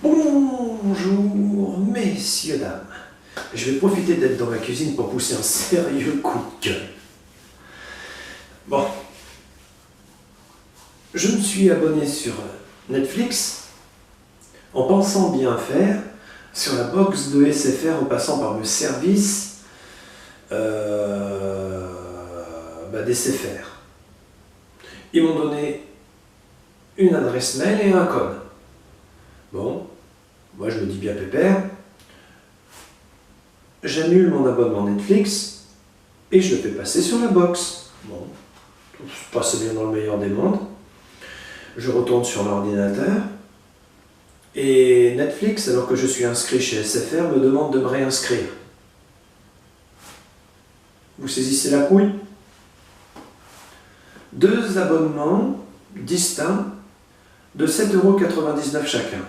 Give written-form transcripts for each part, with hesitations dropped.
Bonjour, messieurs, dames. Je vais profiter d'être dans ma cuisine pour pousser un sérieux coup de gueule. Bon. Je me suis abonné sur Netflix en pensant bien faire sur la box de SFR en passant par le service d'SFR. Ils m'ont donné une adresse mail et un code. Bon, moi je me dis bien pépère, j'annule mon abonnement Netflix et je le fais passer sur la box. Bon, tout se passe bien dans le meilleur des mondes. Je retourne sur l'ordinateur et Netflix, alors que je suis inscrit chez SFR, me demande de me réinscrire. Vous saisissez la couille? 2 abonnements distincts de 7,99 € chacun.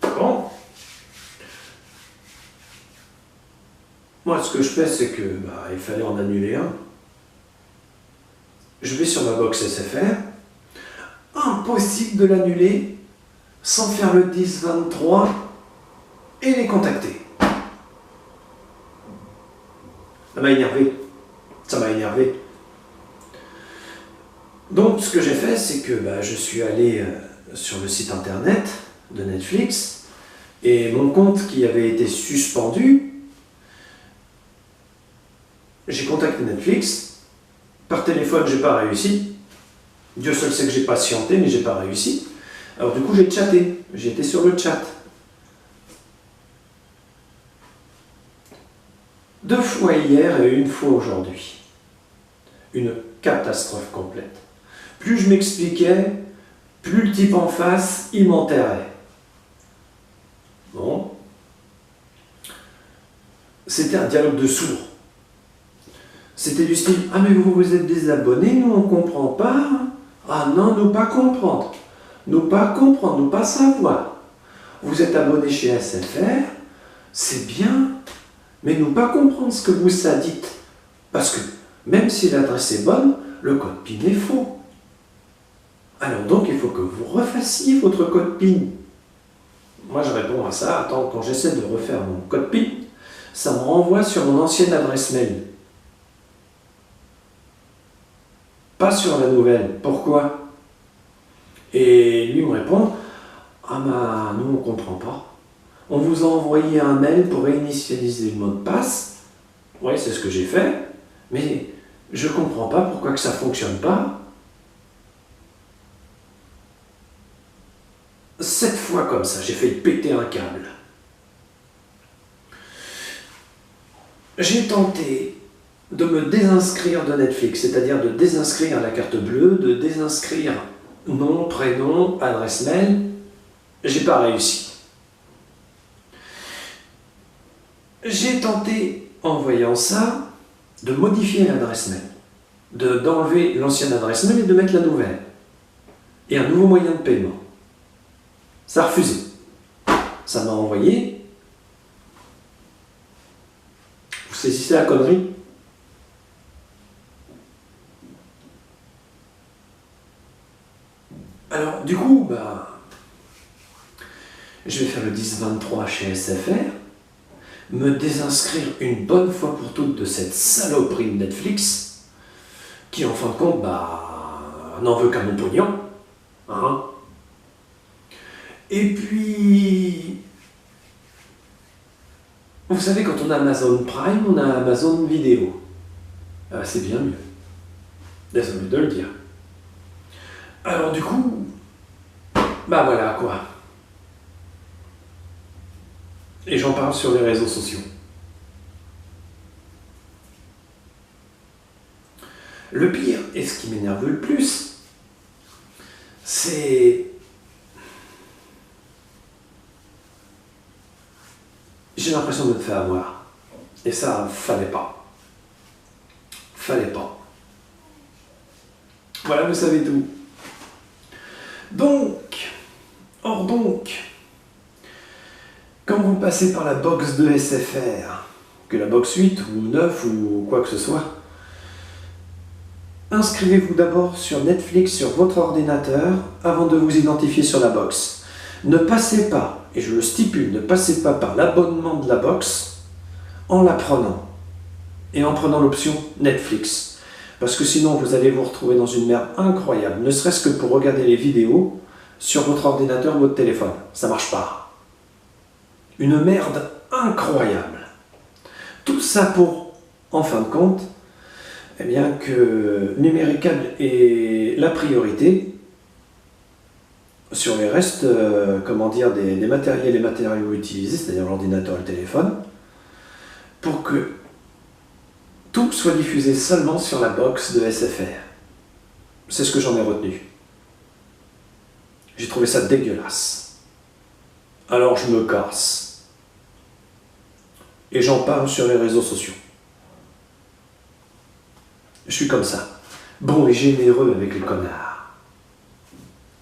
Bon. Moi, ce que je fais, c'est que il fallait en annuler un. Je vais sur ma box SFR. Impossible de l'annuler sans faire le 10-23 et les contacter. Ça m'a énervé. Ça m'a énervé. Donc, ce que j'ai fait, c'est que je suis allé sur le site internet de Netflix et mon compte qui avait été suspendu, j'ai contacté Netflix. Par téléphone, j'ai pas réussi. Dieu seul sait que j'ai patienté, mais j'ai pas réussi. Alors du coup, j'ai chatté. J'ai été sur le chat. 2 fois hier et 1 fois aujourd'hui. Une catastrophe complète. Plus je m'expliquais, plus le type en face, il m'enterrait. Bon. C'était un dialogue de sourds. C'était du style « Ah mais vous êtes désabonnés, nous on comprend pas. Ah non, nous pas comprendre. Nous pas comprendre, nous pas savoir. Vous êtes abonnés chez SFR, c'est bien, mais nous pas comprendre ce que vous ça dites. Parce que même si l'adresse est bonne, le code PIN est faux. Alors donc il faut que vous refassiez votre code PIN. » Moi je réponds à ça, attends, quand j'essaie de refaire mon code PIN, ça me renvoie sur mon ancienne adresse mail. Pas sur la nouvelle. Pourquoi? Et lui me répond, ah nous on comprend pas. On vous a envoyé un mail pour réinitialiser le mot de passe. Oui, c'est ce que j'ai fait, mais je comprends pas pourquoi que ça fonctionne pas. 7 fois comme ça, j'ai failli péter un câble. J'ai tenté de me désinscrire de Netflix, c'est-à-dire de désinscrire la carte bleue, de désinscrire nom, prénom, adresse mail. J'ai pas réussi. J'ai tenté, en voyant ça, de modifier l'adresse mail, d'enlever l'ancienne adresse mail et de mettre la nouvelle. Et un nouveau moyen de paiement. Ça a refusé. Ça m'a envoyé. Vous saisissez la connerie? Alors, du coup, je vais faire le 10-23 chez SFR, me désinscrire une bonne fois pour toutes de cette saloperie de Netflix, qui en fin de compte, n'en veut qu'à mon pognon. Hein? Et puis, vous savez, quand on a Amazon Prime, on a Amazon Vidéo. C'est bien mieux. Désolé de le dire. Alors du coup, voilà quoi. Et j'en parle sur les réseaux sociaux. Le pire, et ce qui m'énerve le plus, c'est... J'ai l'impression de me faire avoir. Et ça, fallait pas. Fallait pas. Voilà, vous savez tout. Donc, quand vous passez par la box de SFR, que la box 8 ou 9 ou quoi que ce soit, inscrivez-vous d'abord sur Netflix sur votre ordinateur avant de vous identifier sur la box. Ne passez pas, et je le stipule, ne passez pas par l'abonnement de la box en la prenant. Et en prenant l'option Netflix. Parce que sinon, vous allez vous retrouver dans une merde incroyable, ne serait-ce que pour regarder les vidéos sur votre ordinateur ou votre téléphone. Ça marche pas. Une merde incroyable. Tout ça pour, en fin de compte, eh bien que Numéricable est la priorité sur les restes, comment dire, des matériels et matériaux utilisés, c'est-à-dire l'ordinateur et le téléphone, pour que tout soit diffusé seulement sur la box de SFR. C'est ce que j'en ai retenu. J'ai trouvé ça dégueulasse. Alors je me casse. Et j'en parle sur les réseaux sociaux. Je suis comme ça. Bon et généreux avec les connards.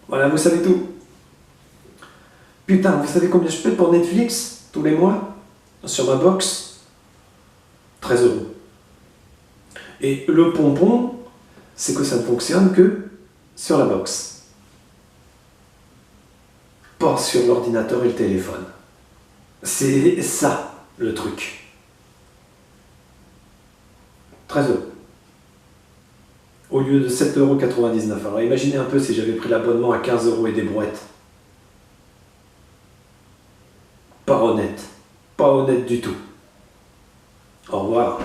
Voilà, vous savez tout. Putain, vous savez combien je paie pour Netflix tous les mois sur ma box? 13 €. Et le pompon, c'est que ça ne fonctionne que sur la box. Pas sur l'ordinateur et le téléphone. C'est ça, le truc. 13 €. Au lieu de 7,99 €. Alors imaginez un peu si j'avais pris l'abonnement à 15 € et des brouettes. Pas honnête. Pas honnête du tout. Au revoir.